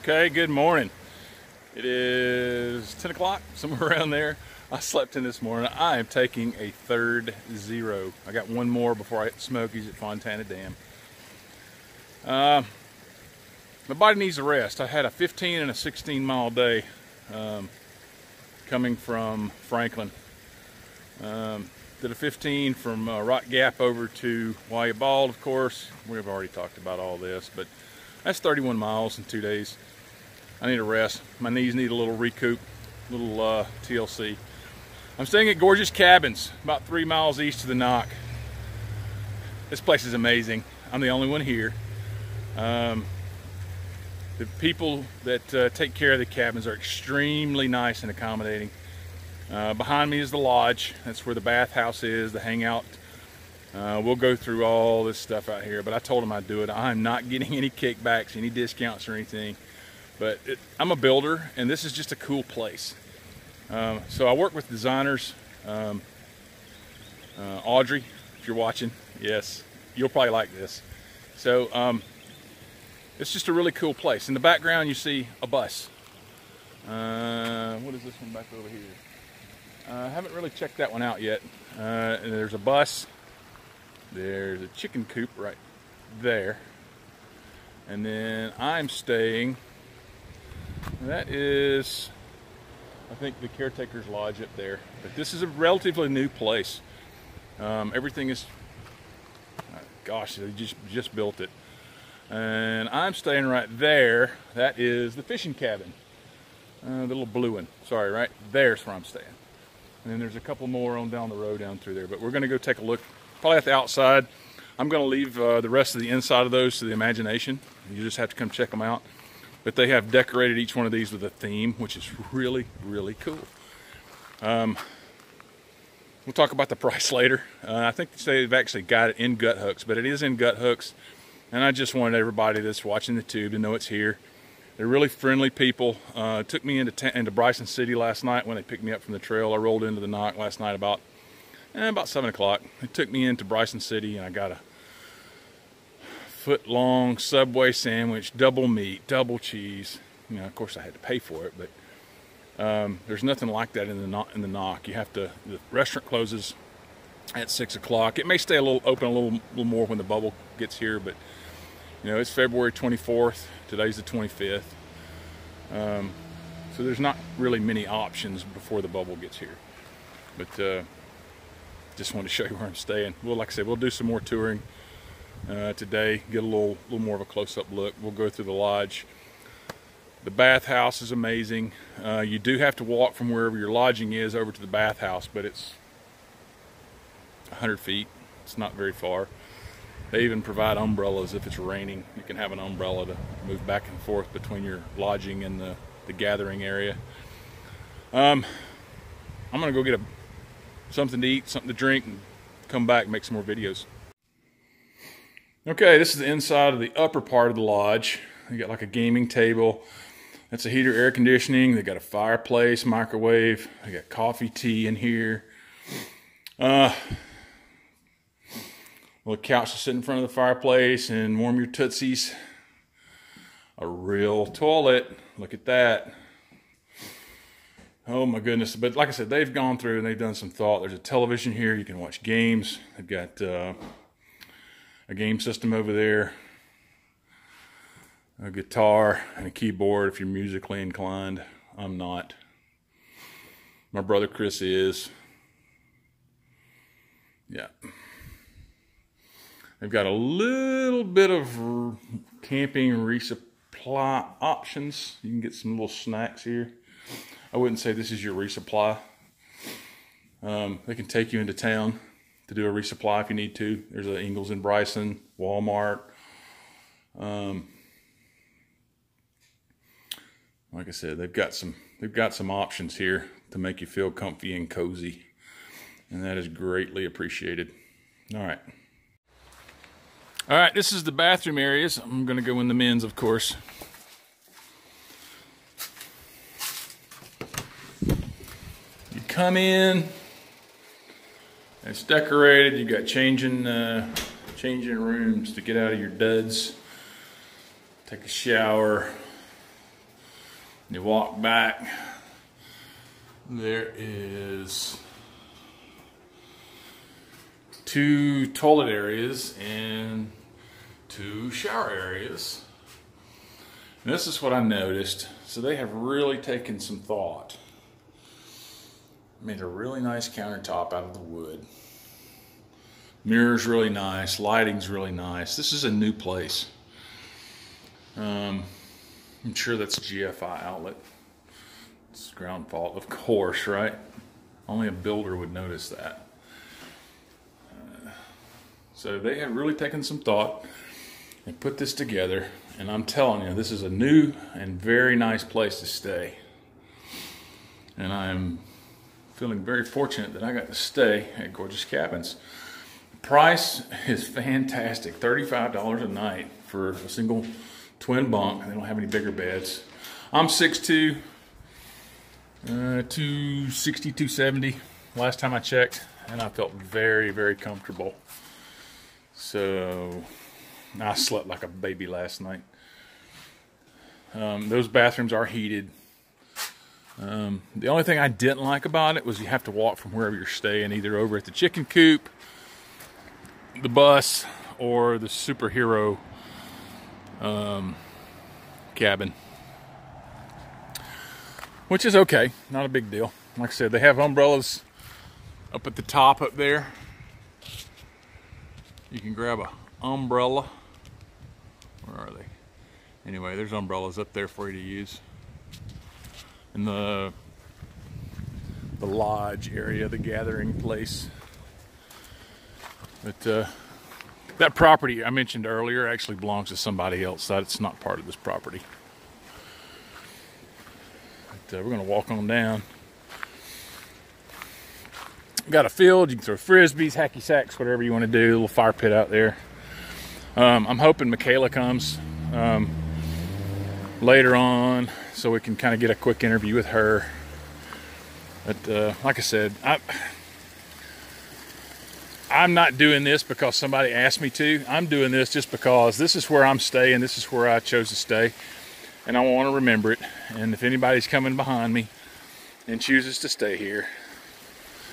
Okay, good morning. It is 10 o'clock, somewhere around there. I slept in this morning. I am taking a third zero. I got one more before I hit Smokies at Fontana Dam. My body needs a rest. I had a 15 and a 16 mile day coming from Franklin. Did a 15 from Rock Gap over to Why You Bald, of course. We've already talked about all this, but that's 31 miles in 2 days. I need a rest. My knees need a little recoup, a little TLC. I'm staying at Gorgeous Cabins, about 3 miles east of the NOC. This place is amazing. I'm the only one here. The people that take care of the cabins are extremely nice and accommodating. Behind me is the lodge. That's where the bathhouse is, the hangout. We'll go through all this stuff out here, but I told them I'd do it. I'm not getting any kickbacks, any discounts or anything. But I'm a builder, and this is just a cool place. So I work with designers. Audrey, if you're watching, yes, you'll probably like this. So it's just a really cool place. In the background, you see a bus. What is this one back over here? I haven't really checked that one out yet. And there's a bus. There's a chicken coop right there. And then I'm staying, that is, I think, the caretaker's lodge up there. But this is a relatively new place. Everything is, gosh, they just built it. And I'm staying right there. That is the fishing cabin. The little blue one. Sorry, right there's where I'm staying. And then there's a couple more on down the road down through there. But we're going to go take a look, probably at the outside. I'm going to leave the rest of the inside of those to the imagination. You just have to come check them out. But they have decorated each one of these with a theme, which is really, really cool. We'll talk about the price later. I think they've actually got it in gut hooks, but it is in gut hooks. And I just wanted everybody that's watching the tube to know it's here. They're really friendly people. Took me into Bryson City last night when they picked me up from the trail. I rolled into the NOC last night about 7 o'clock. They took me into Bryson City, and I got a foot-long Subway sandwich, double meat, double cheese. You know, of course, I had to pay for it, but there's nothing like that in the NOC. You have to. The restaurant closes at 6 o'clock. It may stay open a little more when the bubble gets here, but you know, it's February 24th. Today's the 25th. So there's not really many options before the bubble gets here. But just wanted to show you where I'm staying. Well, like I said, we'll do some more touring today. Get a little more of a close-up look. We'll go through the lodge. The bathhouse is amazing. You do have to walk from wherever your lodging is over to the bathhouse, but it's 100 feet. It's not very far. They even provide umbrellas if it's raining. You can have an umbrella to move back and forth between your lodging and the gathering area. I'm gonna go get something to eat, something to drink, and come back and make some more videos. Okay, this is the inside of the upper part of the lodge. You got like a gaming table. That's a heater, air conditioning. They got a fireplace, microwave. They got coffee, tea in here. Little couch to sit in front of the fireplace and warm your tootsies. A real toilet. Look at that. Oh my goodness. But like I said, they've gone through and they've done some thought. There's a television here. You can watch games. They've got a game system over there. A guitar and a keyboard if you're musically inclined. I'm not. My brother Chris is. Yeah. They've got a little bit of camping resupply options. You can get some little snacks here. I wouldn't say this is your resupply. They can take you into town to do a resupply if you need to. There's a Ingles in Bryson, Walmart. Like I said, they've got some options here to make you feel comfy and cozy, and that is greatly appreciated. All right. All right, this is the bathroom areas. I'm going to go in the men's, of course. You come in, it's decorated. You got changing rooms to get out of your duds, take a shower, You walk back, there is 2 toilet areas and 2 shower areas. And this is what I noticed. So they have really taken some thought. Made a really nice countertop out of the wood. Mirror's really nice, lighting's really nice. This is a new place. I'm sure that's GFI outlet. It's ground fault, of course, right? Only a builder would notice that. So they have really taken some thought and put this together. And I'm telling you, this is a new and very nice place to stay. And I'm feeling very fortunate that I got to stay at Gorgeous Cabins. The price is fantastic, $35 a night for a single twin bunk. They don't have any bigger beds. I'm 6'2", 260, 270 last time I checked, and I felt very, very comfortable. So I slept like a baby last night. Those bathrooms are heated. The only thing I didn't like about it was you have to walk from wherever you're staying, either over at the chicken coop, the bus, or the superhero cabin, which is okay, not a big deal. Like I said, they have umbrellas up at the top up there. You can grab a umbrella. Where are they? Anyway, there's umbrellas up there for you to use. In the lodge area, the gathering place. But that property I mentioned earlier actually belongs to somebody else. That's not part of this property. But we're going to walk on down. Got a field. You can throw frisbees, hacky sacks, whatever you want to do. A little fire pit out there. I'm hoping Michaela comes later on so we can kind of get a quick interview with her. But like I said, I'm not doing this because somebody asked me to. I'm doing this just because this is where I'm staying. This is where I chose to stay. And I want to remember it. And if anybody's coming behind me and chooses to stay here,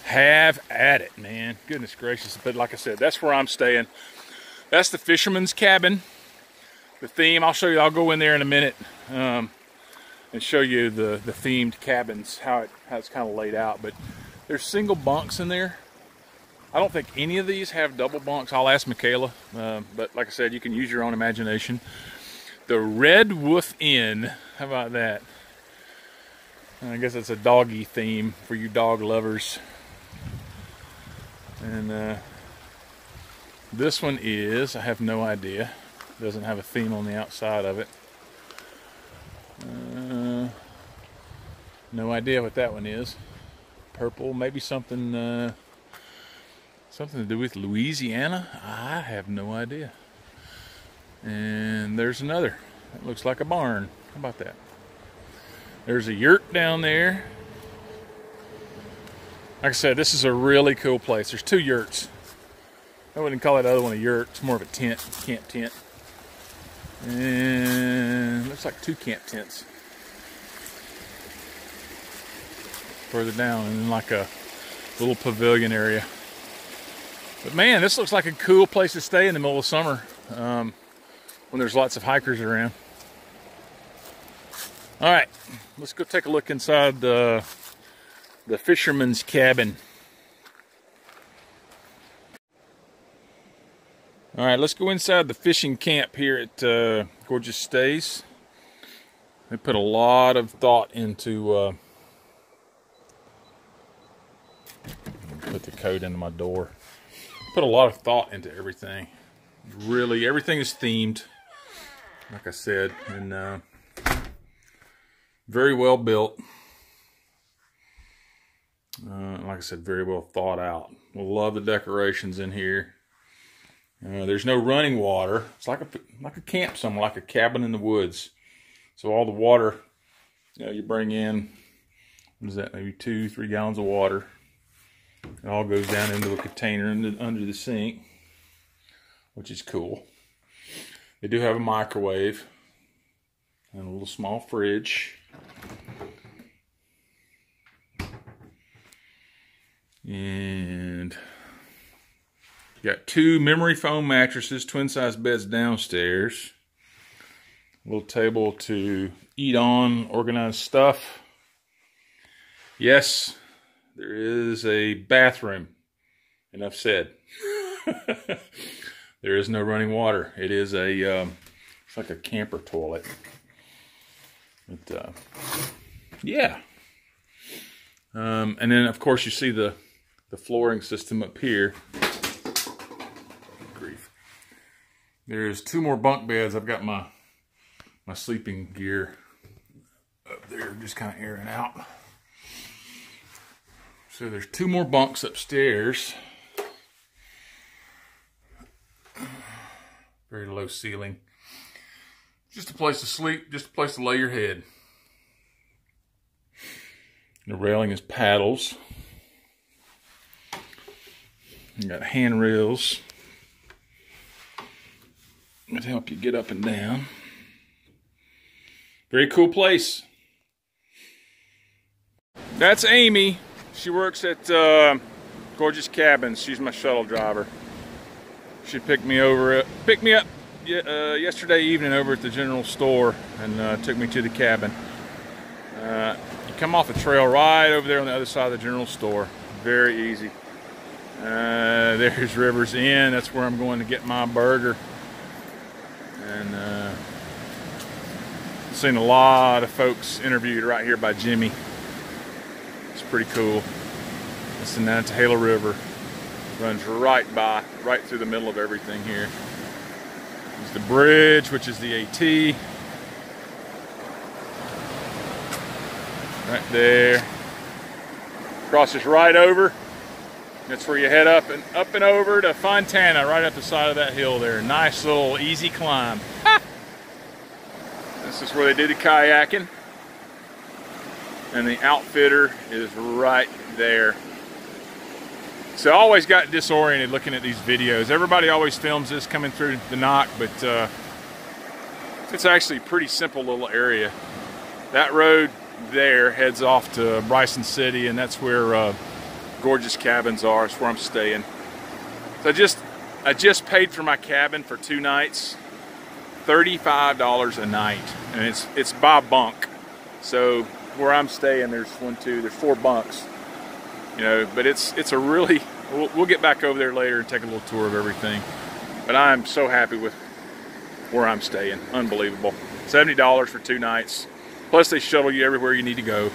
have at it, man. Goodness gracious. But like I said, that's where I'm staying. That's the fisherman's cabin. The theme, I'll show you, I'll go in there in a minute and show you the themed cabins, how it's kind of laid out. But there's single bunks in there. I don't think any of these have double bunks. I'll ask Michaela, but like I said, you can use your own imagination. The Red Wolf Inn, how about that? I guess it's a doggy theme for you dog lovers. And this one is, I have no idea. Doesn't have a theme on the outside of it. No idea what that one is. Purple, maybe something something to do with Louisiana? I have no idea. And there's another. It looks like a barn. How about that? There's a yurt down there. Like I said, this is a really cool place. There's 2 yurts. I wouldn't call that other one a yurt. It's more of a tent, camp tent. And looks like 2 camp tents further down, and then like a little pavilion area. But man, this looks like a cool place to stay in the middle of summer when there's lots of hikers around. All right, let's go take a look inside the fisherman's cabin. All right, let's go inside the fishing camp here at Gorgeous Stays. They put a lot of thought into put the code into my door. Put a lot of thought into everything. Really, everything is themed, like I said, and very well built. Like I said, very well thought out. I love the decorations in here. There's no running water. It's like a camp somewhere, like a cabin in the woods. So all the water, you bring in, what is that, maybe 2-3 gallons of water. It all goes down into a container under the sink, which is cool. They do have a microwave. And a little small fridge. And got 2 memory foam mattresses, twin size beds downstairs. A little table to eat on, organize stuff. Yes, there is a bathroom. Enough said. There is no running water. It is a, it's like a camper toilet. But, yeah. And then, of course, you see the flooring system up here. Grief. There's 2 more bunk beds. I've got my sleeping gear up there, just kind of airing out. So there's 2 more bunks upstairs. Very low ceiling. Just a place to sleep, just a place to lay your head. The railing is paddles. You got handrails that help you get up and down. Very cool place. That's Amy. She works at Gorgeous Cabins. She's my shuttle driver. She picked me up yesterday evening over at the general store and took me to the cabin. You come off a trail right over there on the other side of the general store. Very easy. There's Rivers Inn. That's where I'm going to get my burger. And seen a lot of folks interviewed right here by Jimmy. It's pretty cool. It's the Nantahala River. Runs right through the middle of everything here. There's the bridge, which is the AT. Right there. Crosses right over. That's where you head up and over to Fontana, right up the side of that hill there. Nice little easy climb. Ha! This is where they do the kayaking. And the outfitter is right there. So I always got disoriented looking at these videos. Everybody always films this coming through the NOC, but it's actually a pretty simple little area. That road there heads off to Bryson City, and that's where Gorgeous Cabins are. It's where I'm staying. So I just paid for my cabin for 2 nights, $35 a night, and it's by bunk. So where I'm staying, there's 4 bunks. You know, but it's a really, we'll get back over there later and take a little tour of everything. But I'm so happy with where I'm staying. Unbelievable. $70 for 2 nights. Plus they shuttle you everywhere you need to go.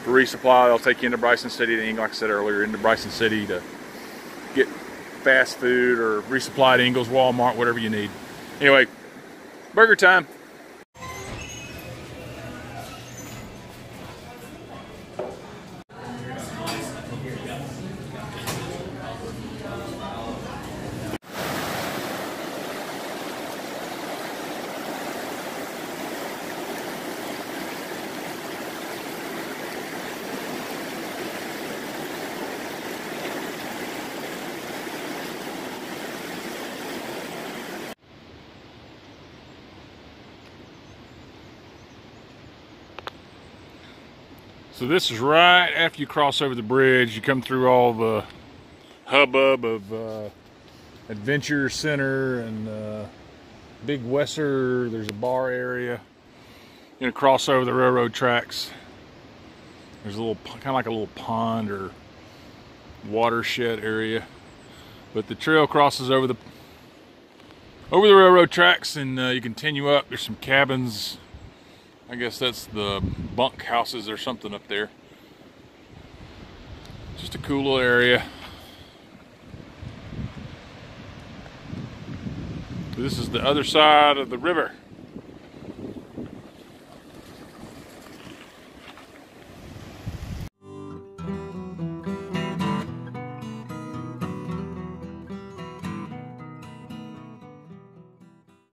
For resupply, they'll take you into Bryson City, like I said earlier, into Bryson City to get fast food or resupply at Ingles, Walmart, whatever you need. Anyway, burger time. So this is right after you cross over the bridge. You come through all the hubbub of Adventure Center and Big Wesser. There's a bar area. You're gonna cross over the railroad tracks. There's a little, kind of like a little pond or watershed area. But the trail crosses over the railroad tracks, and you continue up. There's some cabins. I guess that's the bunk houses or something up there. Just a cool little area. This is the other side of the river.